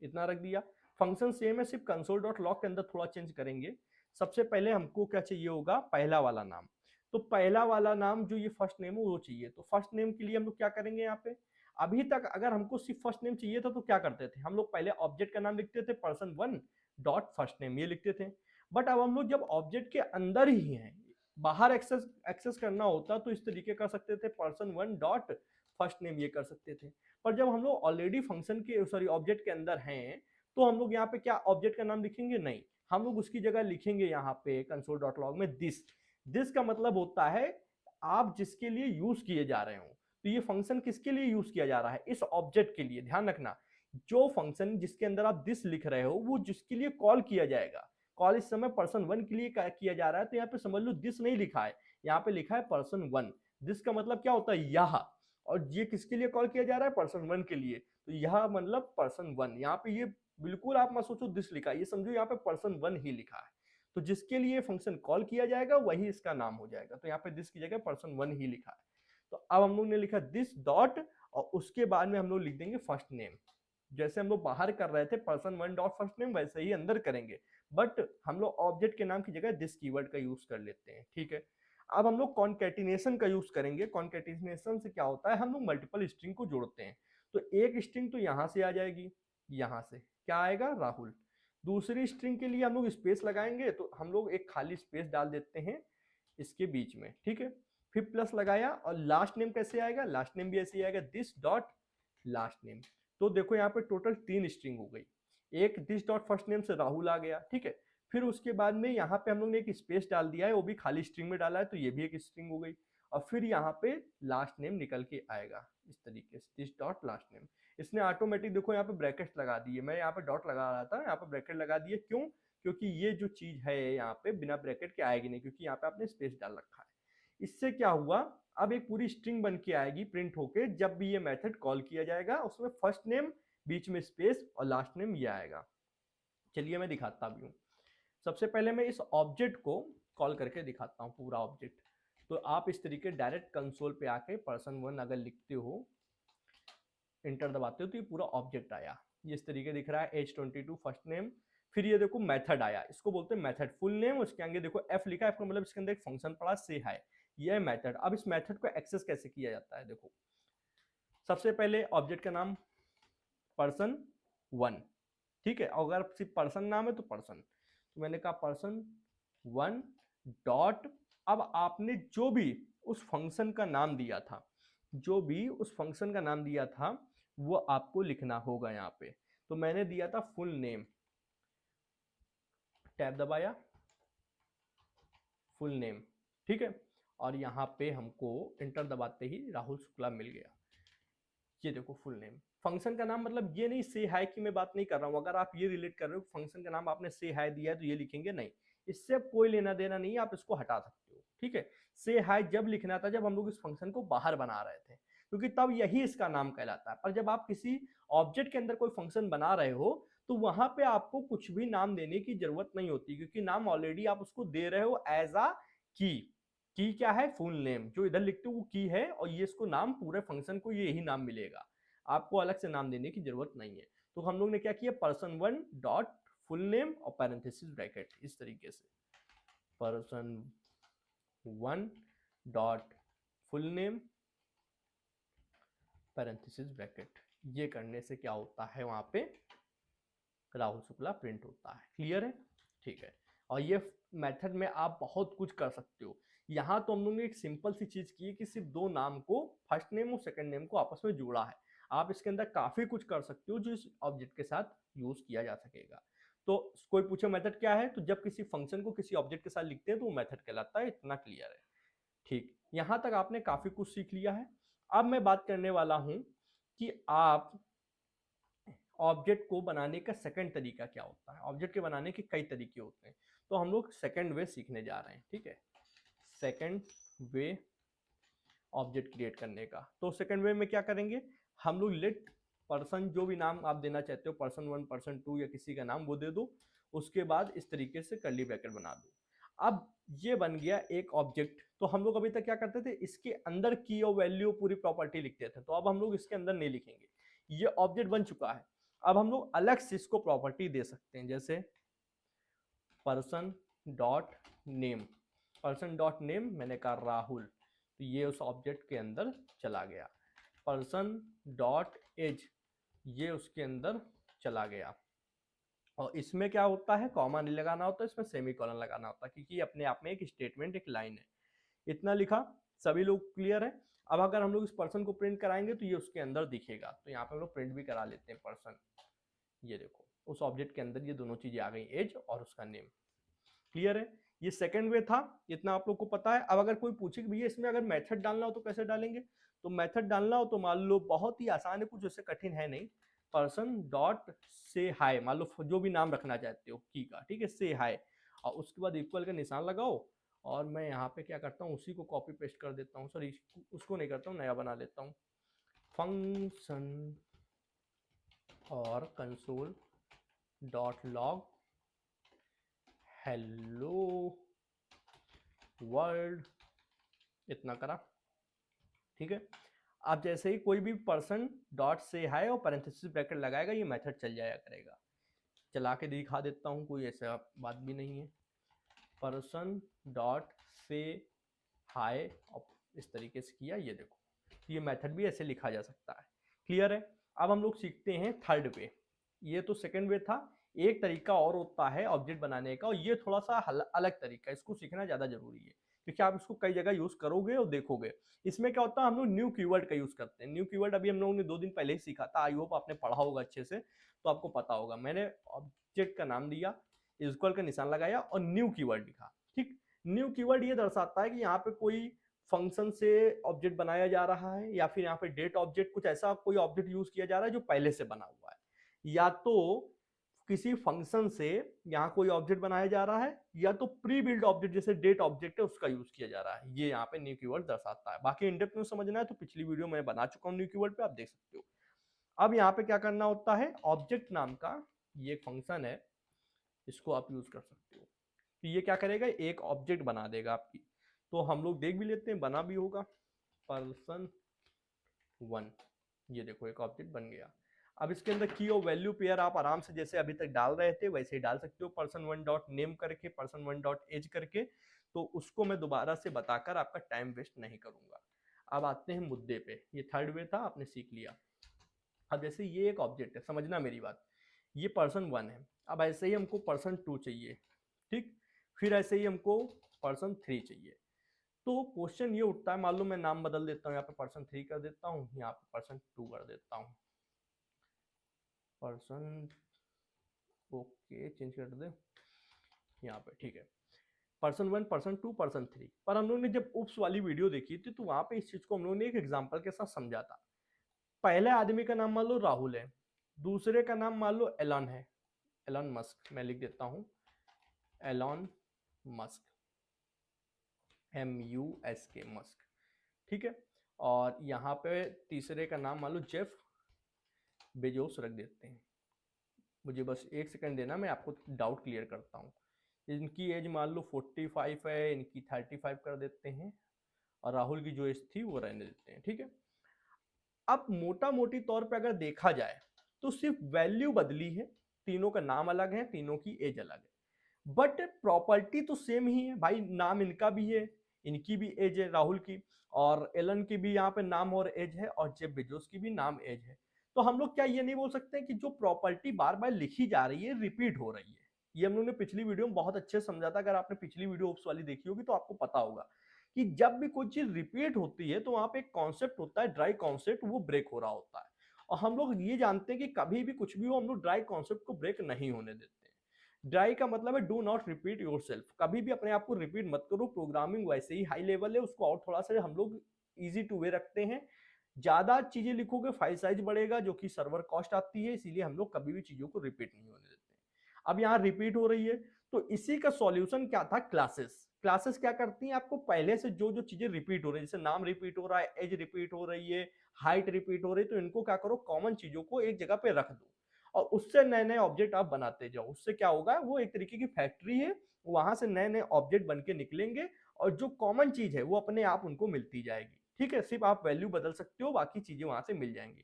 इतना रख दिया। फंक्शन सेम है, सिर्फ कंसोल डॉट लॉग के अंदर थोड़ा चेंज करेंगे। सबसे पहले हमको क्या चाहिए होगा, पहला वाला नाम। तो पहला वाला नाम जो ये फर्स्ट नेम है वो चाहिए। तो फर्स्ट नेम के लिए हम लोग क्या करेंगे, यहाँ पे अभी तक अगर हमको सिर्फ फर्स्ट नेम चाहिए था तो क्या करते थे, हम लोग पहले ऑब्जेक्ट का नाम लिखते थे, person one dot first name, ये लिखते थे। बट अब हम लोग जब ऑब्जेक्ट के अंदर ही हैं, बाहर एक्सेस करना होता तो इस तरीके कर सकते थे, person one dot first name, ये कर सकते थे। पर जब हम लोग ऑलरेडी फंक्शन के, सॉरी ऑब्जेक्ट के अंदर हैं, तो हम लोग यहाँ पे क्या ऑब्जेक्ट का नाम लिखेंगे, नहीं, हम लोग उसकी जगह लिखेंगे यहाँ पे कंसोल डॉट लॉग में दिस। दिस का मतलब होता है आप जिसके लिए यूज किए जा रहे हो। तो ये फंक्शन किसके लिए यूज किया जा रहा है, इस ऑब्जेक्ट के लिए। ध्यान रखना, जो फंक्शन जिसके अंदर आप दिस लिख रहे हो वो जिसके लिए कॉल किया जाएगा, कॉल इस समय पर्सन वन के लिए किया जा रहा है। तो यहाँ पे समझ लो दिस नहीं लिखा है, यहाँ पे लिखा है पर्सन वन। दिस का मतलब क्या होता है, यह, और ये किसके लिए कॉल किया जा रहा है, पर्सन वन के लिए। तो यह मतलब पर्सन वन, यहाँ पे ये बिल्कुल आप मत सोचो दिस लिखा है, ये समझो यहाँ पे पर्सन वन ही लिखा है। तो जिसके लिए फंक्शन कॉल किया जाएगा वही इसका नाम हो जाएगा। तो यहाँ पे दिस की जगह पर्सन वन ही लिखा है। तो अब हम लोग ने लिखा दिस डॉट, और उसके बाद में हम लोग लिख देंगे फर्स्ट नेम। जैसे हम लोग बाहर कर रहे थे person1 डॉट फर्स्ट नेम, वैसे ही अंदर करेंगे, बट हम लोग ऑब्जेक्ट के नाम की जगह दिस कीवर्ड का यूज कर लेते हैं, ठीक है। अब हम लोग कॉन्केटिनेशन का यूज करेंगे। कॉन्केटिनेशन से क्या होता है, हम लोग मल्टीपल स्ट्रिंग को जोड़ते हैं। तो एक स्ट्रिंग तो यहां से आ जाएगी, यहां से क्या आएगा, राहुल। दूसरी स्ट्रिंग के लिए हम लोग स्पेस लगाएंगे, तो हम लोग एक खाली स्पेस डाल देते हैं इसके बीच में, ठीक है। फिर प्लस लगाया, और लास्ट नेम कैसे आएगा, लास्ट नेम भी ऐसे ही आएगा, दिस डॉट लास्ट नेम। तो देखो यहाँ पे टोटल 3 स्ट्रिंग हो गई। एक दिस डॉट फर्स्ट नेम से राहुल आ गया, ठीक है। फिर उसके बाद में यहाँ पे हम लोग ने एक स्पेस डाल दिया है, वो भी खाली स्ट्रिंग में डाला है, तो ये भी एक स्ट्रिंग हो गई। और फिर यहाँ पे लास्ट नेम निकल के आएगा इस तरीके से, दिस डॉट लास्ट नेम। इसने ऑटोमेटिक देखो यहाँ पे ब्रैकेट लगा दिए, मैं यहाँ पे डॉट लगा रहा था, यहाँ पे ब्रैकेट लगा दिए, क्यों, क्योंकि ये जो चीज है यहाँ पे बिना ब्रैकेट के आएगी नहीं, क्योंकि यहाँ पे आपने स्पेस डाल रखा है। इससे क्या हुआ, अब एक पूरी स्ट्रिंग बन के आएगी प्रिंट होके, जब भी ये मेथड कॉल किया जाएगा, उसमें फर्स्ट नेम, बीच में स्पेस और लास्ट नेम ये आएगा। चलिए मैं दिखाता भी हूँ। सबसे पहले मैं इस ऑब्जेक्ट को कॉल करके दिखाता हूँ, पूरा ऑब्जेक्ट। तो आप इस तरीके डायरेक्ट कंसोल पे आके person1 अगर लिखते हो, इंटर दबाते हो, तो ये पूरा ऑब्जेक्ट आया, ये इस तरीके दिख रहा है, H22 फर्स्ट नेम। फिर ये देखो मेथड आया, इसको बोलते हैं मेथड, फुल नेम, उसके आगे देखो एफ लिखा है, एफ का मतलब इसके अंदर एक फंक्शन पड़ा, से हाय, ये है मेथड। अब इस मेथड को एक्सेस कैसे किया जाता है, देखो सबसे पहले ऑब्जेक्ट का नाम person1, ठीक है। अगर सिर्फ पर्सन नाम है तो पर्सन, तो मैंने कहा person1 डॉट, अब आपने जो भी उस फंक्शन का नाम दिया था, जो भी उस फंक्शन का नाम दिया था, वो आपको लिखना होगा यहाँ पे। तो मैंने दिया था फुल नेम, टैब दबाया, फुल नेम, ठीक है। और यहाँ पे हमको इंटर दबाते ही राहुल शुक्ला मिल गया, ये देखो फुल नेम। फंक्शन का नाम मतलब ये नहीं से हाय की मैं बात नहीं कर रहा हूं, अगर आप ये रिलेट कर रहे हो फंक्शन का नाम आपने से हाय दिया है तो ये लिखेंगे, नहीं, इससे अब कोई लेना देना नहीं है, आप इसको हटा सकते हो, ठीक है। से हाय जब लिखना था जब हम लोग इस फंक्शन को बाहर बना रहे थे, क्योंकि तब यही इसका नाम कहलाता है। पर जब आप किसी ऑब्जेक्ट के अंदर कोई फंक्शन बना रहे हो, तो वहां पे आपको कुछ भी नाम देने की जरूरत नहीं होती, क्योंकि नाम ऑलरेडी आप उसको दे रहे हो एज अ की क्या है, फुल नेम, जो इधर लिखते हो वो की है, और ये इसको नाम, पूरे फंक्शन को ये यही नाम मिलेगा, आपको अलग से नाम देने की जरूरत नहीं है। तो हम लोग ने क्या किया, person1 डॉट फुल नेम और पैरेंथेसिस ब्रैकेट, इस तरीके से person1 dot full name parenthesis bracket, ये करने से क्या होता है, वहां पे राहुल शुक्ला प्रिंट होता है। क्लियर है, ठीक है। और ये मेथड में आप बहुत कुछ कर सकते हो। यहाँ तो हम लोगों ने एक सिंपल सी चीज की है कि सिर्फ दो नाम को, फर्स्ट नेम और सेकंड नेम को आपस में जोड़ा है। आप इसके अंदर काफी कुछ कर सकते हो जो इस ऑब्जेक्ट के साथ यूज किया जा सकेगा। तो कोई पूछे मेथड क्या है, तो जब किसी फंक्शन को किसी ऑब्जेक्ट के साथ लिखते हैं तो वो मेथड कहलाता है। इतना क्लियर है, ठीक। यहां तक आपने काफी कुछ सीख लिया है। अब मैं बात करने वाला हूं कि आप ऑब्जेक्ट को बनाने का सेकंड तरीका क्या होता है। ऑब्जेक्ट के बनाने के कई तरीके होते हैं, तो हम लोग सेकंड वे सीखने जा रहे हैं, ठीक है। सेकंड वे ऑब्जेक्ट क्रिएट करने का, तो सेकंड वे में क्या करेंगे, हम लोग लेट पर्सन, जो भी नाम आप देना चाहते हो, person1 person2 या किसी का नाम वो दे दो। उसके बाद इस तरीके से कर्ली ब्रैकेट बना दो। अब ये बन गया एक ऑब्जेक्ट। तो हम लोग अभी तक क्या करते थे, इसके अंदर की और वैल्यू पूरी प्रॉपर्टी लिखते थे, तो अब हम लोग इसके अंदर नहीं लिखेंगे, ये ऑब्जेक्ट बन चुका है। अब हम लोग अलग से इसको प्रॉपर्टी दे सकते हैं, जैसे person dot name, person dot name मैंने कहा राहुल, तो ये उस ऑब्जेक्ट के अंदर चला गया। पर्सन डॉट एज, ये उसके अंदर चला गया। और इसमें क्या होता है, कॉमा नहीं लगाना होता, इसमें सेमी कॉलन लगाना होता है, क्योंकि अपने आप में एक स्टेटमेंट, एक लाइन है। इतना लिखा, सभी लोग क्लियर है। अब अगर हम लोग इस पर्सन को प्रिंट कराएंगे तो ये उसके अंदर दिखेगा, तो यहाँ पे हम लोग प्रिंट भी करा लेते हैं पर्सन। ये देखो उस ऑब्जेक्ट के अंदर ये दोनों चीजें आ गई, एज और उसका नेम। क्लियर है, ये सेकंड वे था, इतना आप लोग को पता है। अब अगर कोई पूछे कि भैया इसमें अगर मेथड डालना हो तो कैसे डालेंगे, तो मेथड डालना हो तो मान लो बहुत ही आसान है, कुछ उससे कठिन है नहीं। पर्सन डॉट से हाय, मान लो जो भी नाम रखना चाहते हो की का, ठीक है, से हाय, और उसके बाद इक्वल का निशान लगाओ। और मैं यहाँ पे क्या करता हूँ, उसी को कॉपी पेस्ट कर देता हूँ, सॉरी उसको नहीं करता हूँ, नया बना लेता हूँ, फंक्शन और console dot log hello world, इतना करा, ठीक है। आप जैसे ही कोई भी पर्सन डॉट से हाय और पैरेंथेसिस ब्रैकेट लगाएगा, ये मेथड चल जाया करेगा। चला के दिखा देता हूँ, कोई ऐसा बात भी नहीं है। पर्सन डॉट से हाय इस तरीके से किया, ये देखो ये मेथड भी ऐसे लिखा जा सकता है। क्लियर है। अब हम लोग सीखते हैं थर्ड वे। ये तो सेकंड वे था। एक तरीका और होता है ऑब्जेक्ट बनाने का, और ये थोड़ा सा अलग तरीका है, इसको सीखना ज्यादा जरूरी है क्योंकि आप इसको कई जगह यूज करोगे और देखोगे। इसमें क्या होता है, हम लोग न्यू कीवर्ड का यूज करते हैं। न्यू कीवर्ड अभी हम लोगों ने 2 दिन पहले ही सीखा था, आई होप आपने पढ़ा होगा अच्छे से, तो आपको पता होगा। मैंने ऑब्जेक्ट का नाम दिया, इक्वल का निशान लगाया और न्यू कीवर्ड लिखा। ठीक, न्यू कीवर्ड ये दर्शाता है कि यहाँ पे कोई फंक्शन से ऑब्जेक्ट बनाया जा रहा है, या फिर यहाँ पे डेट ऑब्जेक्ट, कुछ ऐसा कोई ऑब्जेक्ट यूज किया जा रहा है जो पहले से बना हुआ है, या तो किसी फंक्शन से यहाँ कोई ऑब्जेक्ट बनाया जा रहा है, या तो प्री बिल्ड ऑब्जेक्ट जैसे डेट ऑब्जेक्ट है उसका यूज किया जा रहा है। ये यहाँ पे न्यू कीवर्ड दर्शाता है। बाकी इन डेप्थ में समझना है तो पिछली वीडियो में बना चुका हूँ न्यू कीवर्ड पे, आप देख सकते हो। अब यहाँ पे क्या करना होता है, ऑब्जेक्ट नाम का ये फंक्शन है, इसको आप यूज कर सकते हो। तो ये क्या करेगा, एक ऑब्जेक्ट बना देगा आपकी। तो हम लोग देख भी लेते हैं, बना भी होगा। person1, ये देखो एक ऑब्जेक्ट बन गया। अब इसके अंदर की और वैल्यू पेयर आप आराम से जैसे अभी तक डाल रहे थे वैसे ही डाल सकते हो, person1 डॉट नेम करके, person1 डॉट एज करके। तो उसको मैं दोबारा से बताकर आपका टाइम वेस्ट नहीं करूंगा। अब आते हैं मुद्दे पे। ये थर्ड वे था, आपने सीख लिया। अब जैसे ये एक ऑब्जेक्ट है, समझना मेरी बात, ये person1 है। अब ऐसे ही हमको person2 चाहिए, ठीक, फिर ऐसे ही हमको person3 चाहिए। तो क्वेश्चन ये उठता है, मान लो मैं नाम बदल देता हूँ, यहाँ पे person3 कर देता हूँ, यहाँ पे person2 कर देता हूँ। पर्सन, ओके चेंज कर दे यहाँ पे, ठीक है। person1, person2, person3। पर हम लोग ने जब उप्स वाली वीडियो देखी थी तो वहां पे इस चीज को हम लोग ने एक एग्जांपल के साथ समझा था। पहले आदमी का नाम मान लो राहुल है, दूसरे का नाम मान लो एलन है, एलन मस्क, मैं लिख देता हूँ एलन मस्क, MUSK मस्क, ठीक है। और यहाँ पे तीसरे का नाम मान लो जेफ बेजोस रख देते हैं। मुझे बस 1 सेकंड देना, मैं आपको डाउट क्लियर करता हूँ। इनकी एज मान लो 45 है, इनकी 35 कर देते हैं, और राहुल की जो एज थी वो रहने देते हैं, ठीक है। अब मोटा मोटी तौर पे अगर देखा जाए तो सिर्फ वैल्यू बदली है, तीनों का नाम अलग है, तीनों की एज अलग है, बट प्रॉपर्टी तो सेम ही है भाई। नाम इनका भी है, इनकी भी एज है राहुल की, और एलन की भी यहाँ पे नाम और एज है, और जेफ बेजोस की भी नाम एज है। तो हम लोग क्या ये नहीं बोल सकते कि जो प्रॉपर्टी बार बार लिखी जा रही है रिपीट हो रही है। ये हम लोग ने पिछली वीडियो में बहुत अच्छे से समझा था। अगर आपने पिछली वीडियो ओप्स वाली देखी होगी तो आपको पता होगा कि जब भी कोई चीज रिपीट होती है तो वहां पे एक कॉन्सेप्ट होता है, ड्राई कॉन्सेप्ट, वो ब्रेक हो रहा होता है। और हम लोग ये जानते हैं कि कभी भी कुछ भी हो हम लोग ड्राई कॉन्सेप्ट को ब्रेक नहीं होने देते। ड्राई का मतलब है डू नॉट रिपीट योरसेल्फ, कभी भी अपने आप को रिपीट मत करो। प्रोग्रामिंग वैसे ही हाई लेवल है, उसको और थोड़ा सा हम लोग इजी टू वे रखते हैं। ज्यादा चीजें लिखोगे फाइल साइज बढ़ेगा, जो कि सर्वर कॉस्ट आती है, इसीलिए हम लोग कभी भी चीजों को रिपीट नहीं होने देते। अब यहाँ रिपीट हो रही है तो इसी का सॉल्यूशन क्या था, क्लासेस। क्लासेस क्या करती हैं, आपको पहले से जो जो चीजें रिपीट हो रही है, जैसे नाम रिपीट हो रहा है, एज रिपीट हो रही है, हाइट रिपीट हो रही है, तो इनको क्या करो, कॉमन चीजों को एक जगह पे रख दो और उससे नए नए ऑब्जेक्ट आप बनाते जाओ। उससे क्या होगा, वो एक तरीके की फैक्ट्री है, वहां से नए नए ऑब्जेक्ट बन के निकलेंगे और जो कॉमन चीज है वो अपने आप उनको मिलती जाएगी। ठीक है, सिर्फ आप वैल्यू बदल सकते हो, बाकी चीजें वहां से मिल जाएंगी।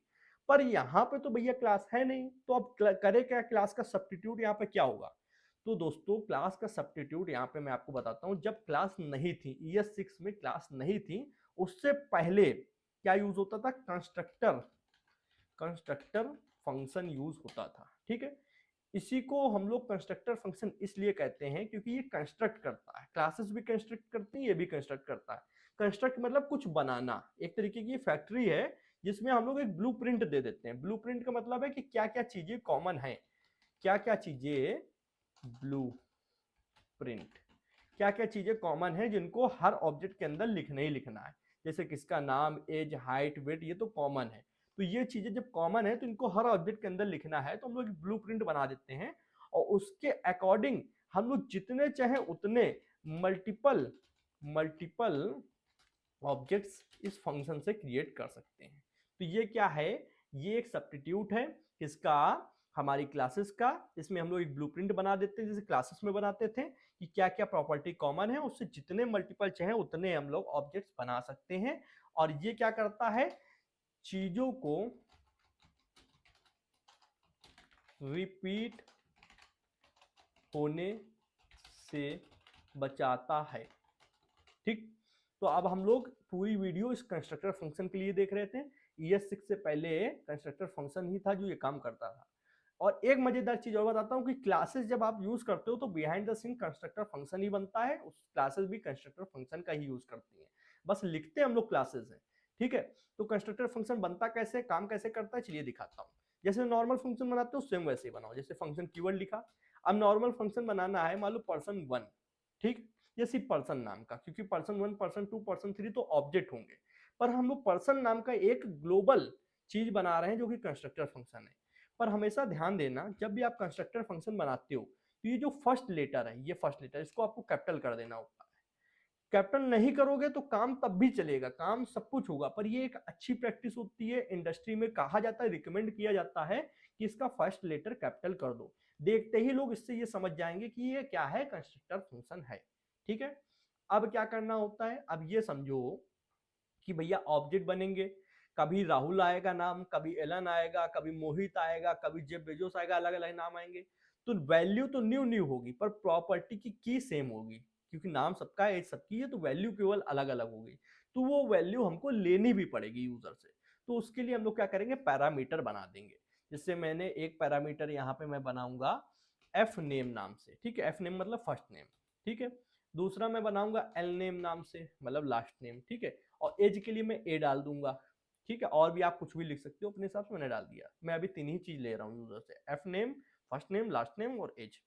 पर यहाँ पे तो भैया क्लास है नहीं, तो अब करे क्या, क्लास का सब्स्टिट्यूट यहाँ पे क्या होगा। तो दोस्तों क्लास का सब्स्टिट्यूट यहाँ पे मैं आपको बताता हूँ। जब क्लास नहीं थी, ES6 में क्लास नहीं थी, उससे पहले क्या यूज होता था, कंस्ट्रक्टर। कंस्ट्रक्टर फंक्शन यूज होता था, ठीक है। इसी को हम लोग कंस्ट्रक्टर फंक्शन इसलिए कहते हैं क्योंकि ये कंस्ट्रक्ट करता है, क्लासेस भी कंस्ट्रक्ट करती है, ये भी कंस्ट्रक्ट करता है। कंस्ट्रक्ट मतलब कुछ बनाना, एक तरीके की फैक्ट्री है जिसमें हम लोग एक ब्लूप्रिंट दे देते हैं। ब्लूप्रिंट का मतलब है कि क्या क्या चीजें कॉमन है, क्या क्या चीजें, ब्लूप्रिंट, क्या क्या चीजें कॉमन है जिनको हर ऑब्जेक्ट के अंदर लिखना ही लिखना है। जैसे किसका नाम, एज, हाइट, वेट, ये तो कॉमन है। तो ये चीजें जब कॉमन है तो इनको हर ऑब्जेक्ट के अंदर लिखना है, तो हम लोग ब्लूप्रिंट बना देते हैं और उसके अकॉर्डिंग हम लोग जितने चाहे उतने मल्टीपल मल्टीपल ऑब्जेक्ट्स इस फंक्शन से क्रिएट कर सकते हैं। तो ये क्या है, ये एक सब्स्टिट्यूट है किसका, हमारी क्लासेस का। इसमें हम लोग एक ब्लूप्रिंट बना देते हैं जैसे क्लासेस में बनाते थे कि क्या क्या प्रॉपर्टी कॉमन है, उससे जितने मल्टीपल चाहे उतने हम लोग ऑब्जेक्ट्स बना सकते हैं। और ये क्या करता है, चीजों को रिपीट होने से बचाता है। ठीक, तो अब हम लोग पूरी वीडियो इस कंस्ट्रक्टर फंक्शन के लिए देख रहे थे। ES6 से पहले कंस्ट्रक्टर फंक्शन ही था जो ये काम करता था। और एक मजेदार चीज और बताता हूँ कि क्लासेस जब आप यूज करते हो तो behind the scene constructor function ही बनता है, उस क्लासेस भी कंस्ट्रक्टर फंक्शन का ही यूज करती हैं, बस लिखते हम लोग क्लासेस हैं। ठीक है, तो कंस्ट्रक्टर फंक्शन बनता कैसे, काम कैसे करता है, चलिए दिखाता हूँ। जैसे नॉर्मल फंक्शन बनाते हो सेम वैसे ही बनाओ, जैसे फंक्शन कीवर्ड लिखा। अब नॉर्मल फंक्शन बनाना है, मान लो पर्सन 1, ठीक, ये सिर्फ पर्सन नाम का, क्योंकि पर्सन 1, पर्सन 2, पर्सन 3 तो ऑब्जेक्ट होंगे, पर हम लोग पर्सन नाम का एक ग्लोबल चीज बना रहे हैं जो कि कंस्ट्रक्टर फंक्शन है। पर हमेशा ध्यान देना, जब भी आप कंस्ट्रक्टर फंक्शन बनाते हो तो ये जो फर्स्ट लेटर है, ये फर्स्ट लेटर, इसको आपको कैपिटल कर देना होता है। कैपिटल नहीं करोगे तो काम तब भी चलेगा, काम सब कुछ होगा, पर ये एक अच्छी प्रैक्टिस होती है, इंडस्ट्री में कहा जाता है, रिकमेंड किया जाता है कि इसका फर्स्ट लेटर कैपिटल कर दो। देखते ही लोग इससे ये समझ जाएंगे कि ये क्या है, कंस्ट्रक्टर फंक्शन है। ठीक है, अब क्या करना होता है, अब ये समझो कि भैया ऑब्जेक्ट बनेंगे, कभी राहुल आएगा नाम, कभी एलन आएगा, कभी मोहित आएगा, कभी जेफ बेजोस आएगा, अलग अलग नाम आएंगे। तो वैल्यू तो न्यू न्यू होगी, पर प्रॉपर्टी की सेम होगी, क्योंकि नाम सबका एज सबकी है, तो वैल्यू केवल अलग अलग होगी। तो वो वैल्यू हमको लेनी भी पड़ेगी यूजर से। तो उसके लिए हम लोग क्या करेंगे, पैरामीटर बना देंगे। जिससे मैंने एक पैरामीटर यहाँ पे मैं बनाऊंगा एफ नेम नाम से। ठीक है, एफ नेम मतलब फर्स्ट नेम। ठीक है, दूसरा मैं बनाऊंगा एल नेम नाम से, मतलब लास्ट नेम। ठीक है, और एज के लिए मैं ए डाल दूंगा। ठीक है, और भी आप कुछ भी लिख सकते हो अपने हिसाब से, मैंने डाल दिया। मैं अभी 3 ही चीज ले रहा हूँ यूजर से, F name, first name, last name और एज।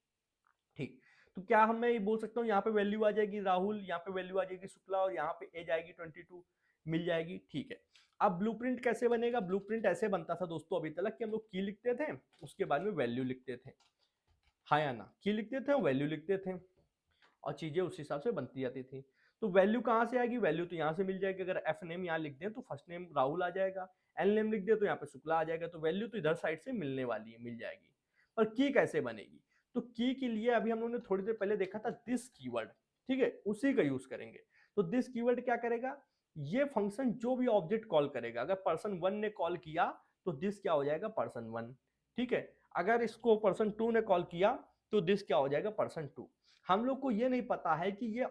ठीक, तो क्या हम मैं ये बोल सकता हूँ यहाँ पे वैल्यू आ जाएगी राहुल, यहाँ पे वैल्यू आ जाएगी शुक्ला, और यहाँ पे एज आएगी 22 मिल जाएगी। ठीक है, अब ब्लूप्रिंट कैसे बनेगा, ब्लूप्रिंट ऐसे बनता था दोस्तों अभी तक कि हम लोग की लिखते थे, उसके बाद में वैल्यू लिखते थे, हाँ या ना, की लिखते थे, वैल्यू लिखते थे, और चीजें उस हिसाब से बनती जाती थी। तो वैल्यू कहाँ से आएगी, वैल्यू तो यहाँ से मिल जाएगी। अगर एफ नेम यहाँ लिख दें तो फर्स्ट नेम राहुल आ जाएगा, एल नेम लिख दे तो यहाँ पे शुक्ला आ जाएगा, तो वैल्यू तो इधर साइड से मिलने वाली है, मिल जाएगी। पर की कैसे बनेगी, तो की के लिए अभी हम लोगों ने थोड़ी देर पहले देखा था दिस कीवर्ड। ठीक है, उसी का यूज करेंगे। तो दिस कीवर्ड क्या करेगा, ये फंक्शन जो भी ऑब्जेक्ट कॉल करेगा, अगर पर्सन 1 ने कॉल किया तो दिस क्या हो जाएगा, पर्सन 1। ठीक है, अगर इसको पर्सन 2 ने कॉल किया तो दिस क्या हो जाएगा, पर्सन 2। हम लोग को ये नहीं पता है कि ये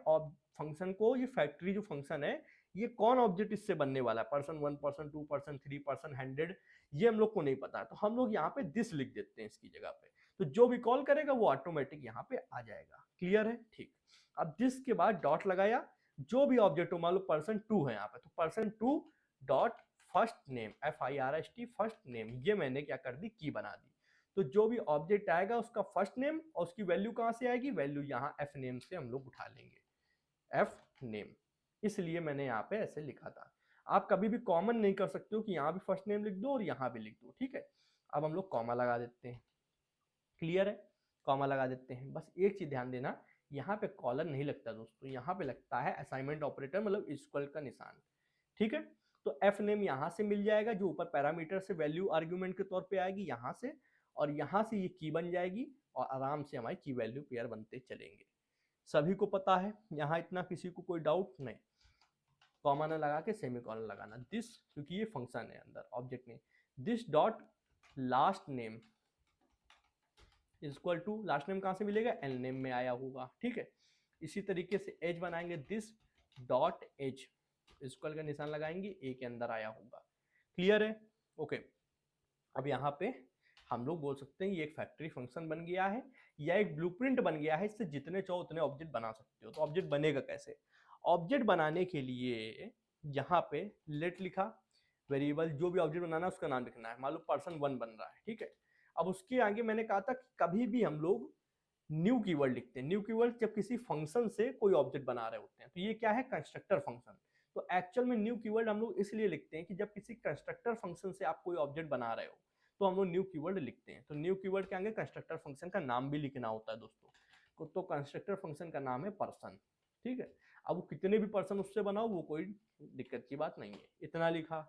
फंक्शन को, ये फैक्ट्री जो फंक्शन है, ये कौन ऑब्जेक्ट इससे बनने वाला है, पर्सन 1, पर्सन 2, पर्सन 3, पर्सन 100, ये हम लोग को नहीं पता है। तो हम लोग यहाँ पे दिस लिख देते हैं इसकी जगह पे, तो जो भी कॉल करेगा वो ऑटोमेटिक यहाँ पे आ जाएगा। क्लियर है, ठीक। अब दिस के बाद डॉट लगाया, जो भी ऑब्जेक्ट हो, मान लो पर्सन 2 है यहाँ पे, तो person 2 dot first name, FIRST first name, ये मैंने क्या कर दी, की बना दी। तो जो भी ऑब्जेक्ट आएगा उसका फर्स्ट नेम, और उसकी वैल्यू कहां से आएगी, वैल्यू यहाँ एफ नेम से हम लोग उठा लेंगे, एफ नेम। इसलिए मैंने यहाँ पे ऐसे लिखा था। आप कभी भी कॉमन नहीं कर सकते हो कि यहाँ भी फर्स्ट नेम लिख दो और यहाँ भी लिख दो। ठीक है, अब हम लोग कॉमा लगा देते हैं। क्लियर है, कॉमा लगा देते हैं। बस एक चीज ध्यान देना, यहाँ पे कॉलन नहीं लगता दोस्तों, यहाँ पे लगता है असाइनमेंट ऑपरेटर, मतलब इक्वल का निशान। ठीक है, तो एफ नेम यहाँ से मिल जाएगा, जो ऊपर पैरामीटर से वैल्यू आर्ग्यूमेंट के तौर पे आएगी यहाँ से, और यहाँ से ये की बन जाएगी, और आराम से हमारी की वैल्यू पेयर बनते चलेंगे। सभी को पता है, यहाँ इतना किसी को कोई डाउट नहीं। कॉमा ना लगा के सेमीकोलन लगाना, दिस, क्योंकि ये फंक्शन है अंदर, ऑब्जेक्ट नहीं। This dot last name equal to, last name कहाँ से मिलेगा, एल नेम में आया होगा। ठीक है, इसी तरीके से एज बनाएंगे, दिस डॉट एज, इक्वल का निशान लगाएंगे, ए के अंदर आया होगा। क्लियर है, ओके। अब यहाँ पे हम लोग बोल सकते हैं ये एक फैक्ट्री फंक्शन बन गया है, या एक ब्लूप्रिंट बन गया है, इससे जितने चाहो उतने ऑब्जेक्ट बना सकते हो। तो ऑब्जेक्ट बनेगा कैसे, ऑब्जेक्ट बनाने के लिए यहाँ पे लेट लिखा, वेरिएबल जो भी ऑब्जेक्ट बनाना है उसका नाम लिखना है। मान लो पर्सन 1 बन रहा है, ठीक है। अब उसके आगे मैंने कहा था कि कभी भी हम लोग न्यू कीवर्ड लिखते हैं। न्यू कीवर्ड जब किसी फंक्शन से कोई ऑब्जेक्ट बना रहे होते हैं, तो ये क्या है, कंस्ट्रक्टर फंक्शन। तो एक्चुअल में न्यू कीवर्ड हम लोग इसलिए लिखते हैं कि जब किसी कंस्ट्रक्टर फंक्शन से आप कोई ऑब्जेक्ट बना रहे हो तो हम लोग न्यू कीवर्ड लिखते हैं। तो न्यू कीवर्ड के आगे कंस्ट्रक्टर फंक्शन का नाम भी लिखना होता है दोस्तों। तो कंस्ट्रक्टर फंक्शन का नाम है पर्सन। ठीक है, अब वो कितने भी पर्सन उससे बनाओ वो कोई दिक्कत की बात नहीं है, इतना लिखा।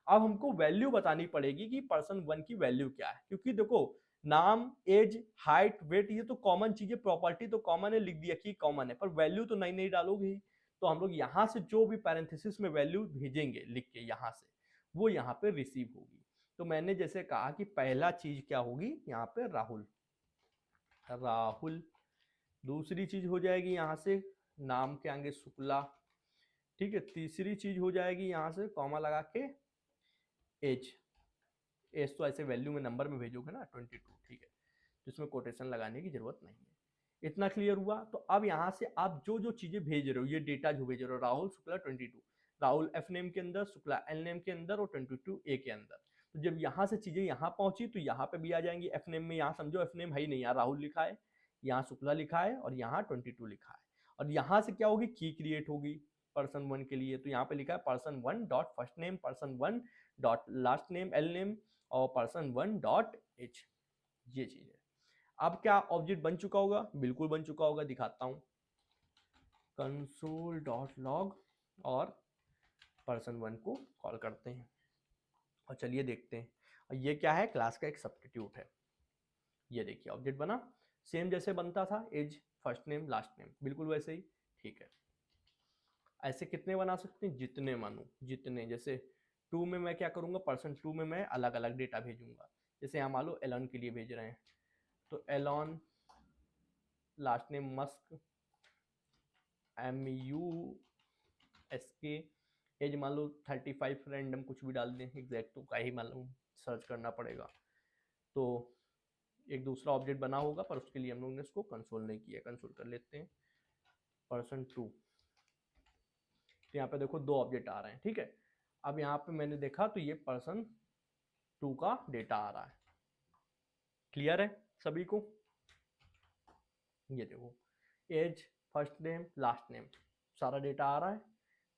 अब हमको वैल्यू बतानी पड़ेगी कि पर्सन 1 की वैल्यू क्या है, क्योंकि देखो नाम, एज, हाइट, वेट ये तो कॉमन चीजें, प्रॉपर्टी तो कॉमन है, लिख दिया कि कॉमन है, पर वैल्यू तो नई डालोगे ही। तो हम लोग यहाँ से जो भी पैरेंथेसिस में वैल्यू भेजेंगे लिख के यहाँ से, वो यहाँ पे रिसीव होगी। तो मैंने जैसे कहा कि पहला चीज क्या होगी यहाँ पे राहुल, राहुल। दूसरी चीज हो जाएगी यहाँ से नाम के आगे शुक्ला, ठीक है। तीसरी चीज हो जाएगी यहाँ से कॉमा लगा के एज, एज तो ऐसे वैल्यू में नंबर में भेजोगे ना 22, ठीक है, तो इसमें कोटेशन लगाने की जरूरत नहीं है। इतना क्लियर हुआ। तो अब यहाँ से आप जो जो चीजें भेज रहे हो, ये डेटा जो भेज रहे हो, राहुल शुक्ला 22, राहुल एफ नेम के अंदर, शुक्ला एल नेम के अंदर और 22 ए के अंदर। तो जब यहाँ से चीजें यहाँ पहुंची तो यहाँ पे भी आ जाएंगी एफ नेम में। यहाँ समझो एफ नेम है ही नहीं, यहाँ राहुल लिखा है, यहाँ शुक्ला लिखा है और यहाँ 22 लिखा है। और यहाँ से क्या होगी, की क्रिएट होगी पर्सन 1 के लिए। तो यहाँ पे लिखा है person 1 dot first name, person 1 dot last name L name और पर्सन 1 डॉट एच, ये चीज है। अब क्या ऑब्जेक्ट बन चुका होगा, बिल्कुल बन चुका होगा, दिखाता हूं। कंसोल डॉट लॉग और पर्सन 1 को कॉल करते हैं और चलिए देखते हैं। और ये क्या है, क्लास का एक सब्स्टिट्यूट है। ये देखिए ऑब्जेक्ट बना, सेम जैसे बनता था, age first name last name, बिल्कुल वैसे ही, ठीक है। ऐसे कितने बना सकते हैं, जितने मानूं, जितने। जैसे 2 में मैं क्या करूंगा, पर्सन 2 में मैं अलग अलग डेटा भेजूंगा। जैसे यहाँ मान लो एलन के लिए भेज रहे हैं, तो Elon last name Musk, MUSK, age मान लो 35, रैंडम कुछ भी डाल दें, एग्जैक्ट तो का ही मालूम, सर्च करना पड़ेगा। तो एक दूसरा ऑब्जेक्ट बना होगा, पर उसके लिए हम लोग ने इसको कंसोल नहीं किया, कंसोल कर लेते हैं। पर्सन 2, तो यहाँ पे देखो 2 ऑब्जेक्ट आ रहे हैं, ठीक है। अब यहाँ पे मैंने देखा तो ये पर्सन 2 का डेटा आ रहा है, क्लियर है सभी को। ये देखो age first name last name, सारा डेटा आ रहा है।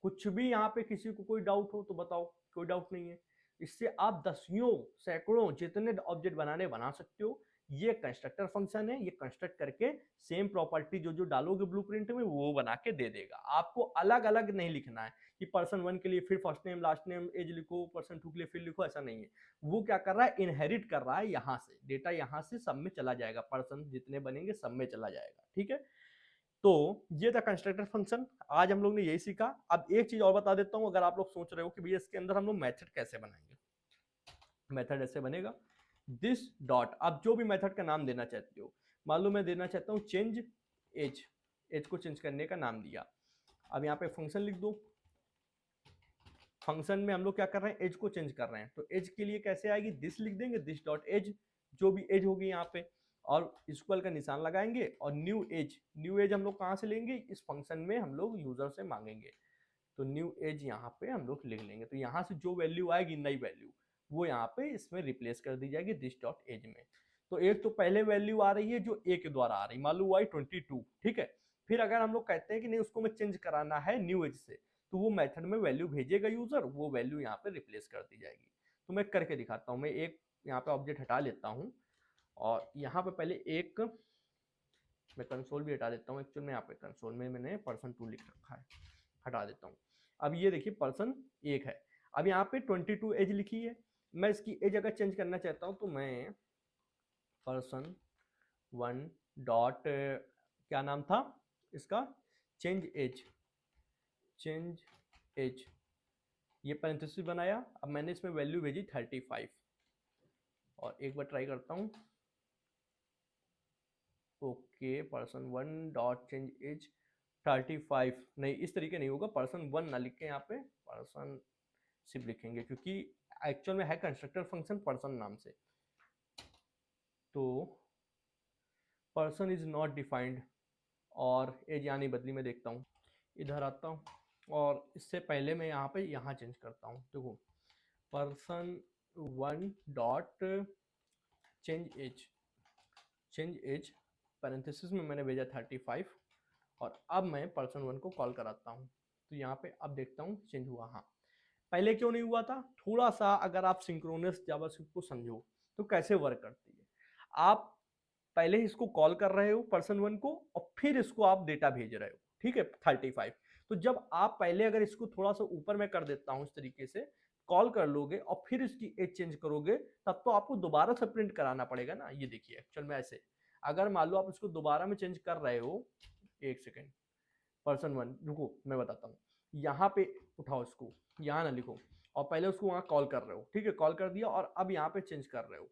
कुछ भी यहाँ पे किसी को कोई डाउट हो तो बताओ, कोई डाउट नहीं है। इससे आप दसियों सैकड़ों जितने ऑब्जेक्ट बना सकते हो। ये कंस्ट्रक्टर फंक्शन है, ये कंस्ट्रक्ट करके सेम प्रॉपर्टी जो जो डालोगे ब्लूप्रिंट में वो बना के दे देगा। आपको अलग अलग नहीं लिखना है कि पर्सन 1 के लिए फिर first name last name age लिखो, पर्सन 2 के लिए फिर लिखो, ऐसा नहीं है। वो क्या कर रहा है, इनहेरिट कर रहा है, यहाँ से डेटा यहाँ से सब में चला जाएगा, पर्सन जितने बनेंगे सब में चला जाएगा, ठीक है। तो ये था कंस्ट्रक्टर फंक्शन, आज हम लोग ने यही सीखा। अब एक चीज और बता देता हूं, अगर आप लोग सोच रहे हो कि भैया इसके अंदर हम लोग मेथड कैसे बनाएंगे, मेथड ऐसे बनेगा दिस डॉट, आप जो भी मेथड का नाम देना चाहते हो, मान लो मैं देना चाहता हूं चेंज एज, एज को चेंज करने का नाम दिया। अब यहाँ पे फंक्शन लिख दो, फंक्शन में हम लोग क्या कर रहे हैं, एज को चेंज कर रहे हैं। तो एज के लिए कैसे आएगी, दिस लिख देंगे, दिस डॉट एज, जो भी एज होगी यहाँ पे, और इक्वल का निशान लगाएंगे और न्यू एज, न्यू एज हम लोग कहाँ से लेंगे, इस फंक्शन में हम लोग यूजर से मांगेंगे। तो न्यू एज यहाँ पे हम लोग लिख लेंगे। तो यहाँ से जो वैल्यू आएगी नई वैल्यू, वो यहाँ पे इसमें रिप्लेस कर दी जाएगी दिस डॉट एज में। तो एक तो पहले वैल्यू आ रही है जो ए के द्वारा आ रही, मान लो आई 22, ठीक है। फिर अगर हम लोग कहते हैं कि नहीं उसको मैं चेंज कराना है न्यू एज से, तो वो मेथड में वैल्यू भेजेगा यूजर, वो वैल्यू यहाँ पे रिप्लेस कर दी जाएगी। तो मैं करके दिखाता हूँ, मैं एक यहाँ पे ऑब्जेक्ट हटा लेता हूँ और यहाँ पे पहले एक मैं कंसोल भी हटा देता हूँ। एक्चुअल में यहाँ पे कंसोल में मैंने पर्सन 2 लिख रखा है, हटा देता हूँ। अब ये देखिए पर्सन 1 है, अब यहाँ पे 22 एज लिखी है। मैं इसकी एज अगर चेंज करना चाहता हूँ तो मैं पर्सन 1 डॉट क्या नाम था इसका, चेंज एज, चेंज एज, ये पैरेंथेसिस बनाया। अब मैंने इसमें वैल्यू भेजी 35 और एक बार ट्राई करता हूँ। Okay person 1 dot change age 35, नहीं इस तरीके नहीं होगा, पर्सन 1 ना लिख के यहाँ पे पर्सन सिर्फ लिखेंगे, क्योंकि एक्चुअल में है कंस्ट्रक्टर फंक्शन पर्सन नाम से। तो पर्सन इज नॉट डिफाइंड और एज यानी बदली में देखता हूँ, इधर आता हूँ और इससे पहले मैं यहाँ पे यहाँ चेंज करता हूँ। देखो person 1 dot change age, change age parenthesis में मैंने भेजा 35 और अब मैं पर्सन 1 को कॉल कराता हूँ। तो यहाँ पे अब देखता हूँ चेंज हुआ, हाँ पहले क्यों नहीं हुआ था। थोड़ा सा अगर आप सिंक्रोनस जावास्क्रिप्ट को समझो तो कैसे वर्क करती है, आप पहले इसको कॉल कर रहे हो पर्सन 1 को और फिर इसको आप डेटा भेज रहे हो, ठीक है 35। तो जब आप पहले अगर इसको थोड़ा सा ऊपर में कर देता हूं इस तरीके से, कॉल कर लोगे और फिर इसकी एज चेंज करोगे, तब तो आपको दोबारा से प्रिंट कराना पड़ेगा ना। ये देखिए एक्चुअल में ऐसे, अगर मान लो आप इसको दोबारा में चेंज कर रहे हो, एक सेकेंड पर्सन 1, रुको मैं बताता हूँ। यहाँ पे उठाओ इसको, यहाँ ना लिखो, और पहले उसको वहां कॉल कर रहे हो, ठीक है, कॉल कर दिया और अब यहाँ पे चेंज कर रहे हो,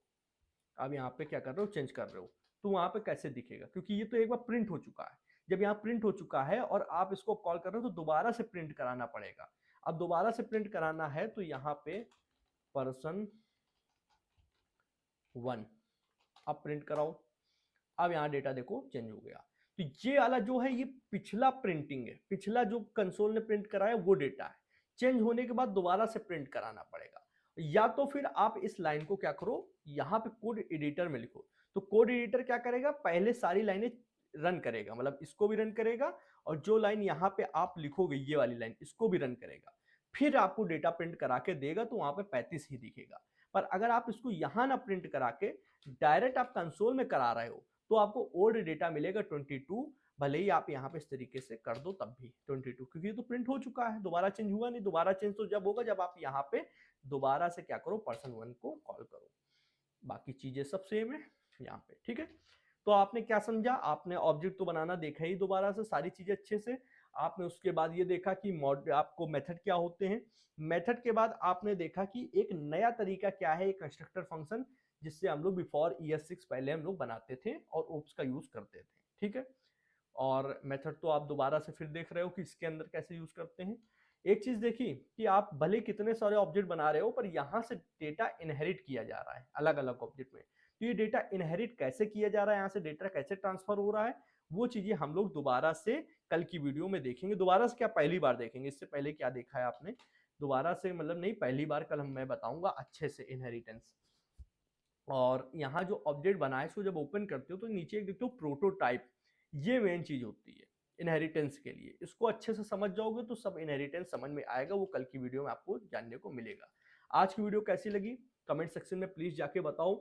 अब यहाँ पे क्या कर रहे हो, चेंज कर रहे हो, तो वहां पे कैसे दिखेगा, क्योंकि ये तो एक बार प्रिंट हो चुका है। जब यहाँ प्रिंट हो चुका है और आप इसको कॉल कर रहे हो तो दोबारा से प्रिंट कराना पड़ेगा। अब दोबारा से प्रिंट कराना है तो यहाँ पे पर्सन 1 अब प्रिंट कराओ। अब यहाँ डेटा देखो चेंज हो गया। तो ये वाला जो है ये पिछला प्रिंटिंग है, पिछला जो कंसोल ने प्रिंट कराया वो डेटा है। चेंज होने के बाद दोबारा से प्रिंट कराना पड़ेगा। या तो फिर आप इस लाइन को क्या करो, यहां पे कोड एडिटर में लिखो। तो कोड एडिटर क्या करेगा, पहले सारी लाइनें रन करेगा, मतलब इसको भी रन करेगा और जो लाइन यहां पे आप लिखोगे ये वाली लाइन, इसको भी रन करेगा। फिर आपको डेटा प्रिंट करा के देगा तो वहां पे 35 ही दिखेगा। पर अगर आप इसको यहां ना प्रिंट करा के डायरेक्ट आप कंसोल में करा रहे हो तो आपको ओल्ड डेटा मिलेगा 22। भले ही आप यहाँ पे इस तरीके से कर दो तब भी 22, क्योंकि ये तो प्रिंट हो चुका है, दोबारा चेंज हुआ नहीं। दोबारा चेंज तो जब होगा जब आप यहाँ पे दोबारा से क्या करो, पर्सन 1 को कॉल करो। बाकी चीजें सब सेम है यहाँ पे, ठीक है। तो आपने क्या समझा, आपने ऑब्जेक्ट तो बनाना देखा ही दोबारा से सारी चीजें अच्छे से। आपने उसके बाद ये देखा कि मॉड आपको मेथड क्या होते हैं। मेथड के बाद आपने देखा कि एक नया तरीका क्या है, एक कंस्ट्रक्टर फंक्शन, जिससे हम लोग बिफोर ES6 पहले हम लोग बनाते थे और ओप्स का यूज करते थे, ठीक है। और मेथड तो आप दोबारा से फिर देख रहे हो कि इसके अंदर कैसे यूज करते हैं। एक चीज देखी कि आप भले कितने सारे ऑब्जेक्ट बना रहे हो पर यहां से डेटा इनहेरिट किया जा रहा है अलग अलग ऑब्जेक्ट में। तो ये डेटा इनहेरिट कैसे किया जा रहा है, यहाँ से डेटा कैसे ट्रांसफर हो रहा है, वो चीजें हम लोग दोबारा से कल की वीडियो में देखेंगे। दोबारा से क्या, पहली बार देखेंगे, इससे पहले क्या देखा है आपने, दोबारा से मतलब नहीं, पहली बार कल मैं बताऊंगा अच्छे से इनहेरिटेंस। और यहाँ जो ऑब्जेक्ट बनाए इसको जब ओपन करते हो तो नीचे एक देखते हो प्रोटोटाइप, ये मेन चीज होती है इनहेरिटेंस के लिए। इसको अच्छे से समझ जाओगे तो सब इनहेरिटेंस समझ में आएगा, वो कल की वीडियो में आपको जानने को मिलेगा। आज की वीडियो कैसी लगी कमेंट सेक्शन में प्लीज जाके बताओ।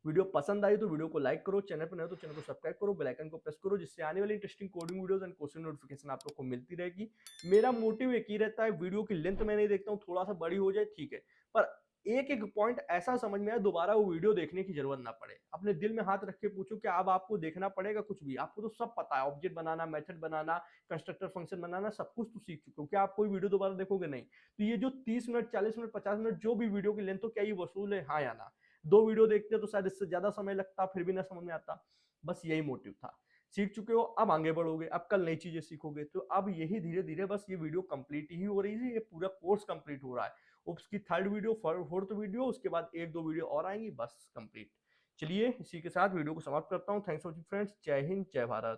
वीडियो पसंद आई तो वीडियो को लाइक करो, चैनल पर नए तो चैनल को सब्सक्राइब करो, बेल आइकन को प्रेस करो, जिससे आने वाली interesting coding videos and question notification आप लोग को मिलती रहेगी। मेरा मोटिव एक ही रहता है, वीडियो की लेंथ मैं नहीं देखता हूँ, थोड़ा सा बड़ी हो जाए ठीक है, पर एक एक पॉइंट ऐसा समझ में आए दोबारा वो वीडियो देखने की जरूरत ना पड़े। अपने दिल में हाथ रख के पूछो कि अब आपको देखना पड़ेगा कुछ भी, आपको तो सब पता है, ऑब्जेक्ट बनाना, मेथड बनाना, कंस्ट्रक्टर फंक्शन बनाना, सब कुछ तो सीख चुके हो, क्या आप कोई वीडियो दोबारा देखोगे? नहीं। तो ये जो 30 मिनट 40 मिनट 50 मिनट जो भी वीडियो की लेंथ हो, क्या ये वसूल है, हाँ या ना? 2 वीडियो देखते तो शायद इससे ज्यादा समय लगता, फिर भी ना समझ में आता। बस यही मोटिव था। सीख चुके हो, अब आगे बढ़ोगे, अब कल नई चीजें सीखोगे। तो अब यही धीरे धीरे बस ये वीडियो कंप्लीट ही हो रही है, ये पूरा कोर्स कंप्लीट हो रहा है। उप्स की 3rd वीडियो, 4th वीडियो, उसके बाद 1-2 वीडियो और आएंगी, बस कंप्लीट। चलिए इसी के साथ वीडियो को समाप्त करता हूँ। थैंक्स फॉर वॉचिंग फ्रेंड्स, जय हिंद जय भारत।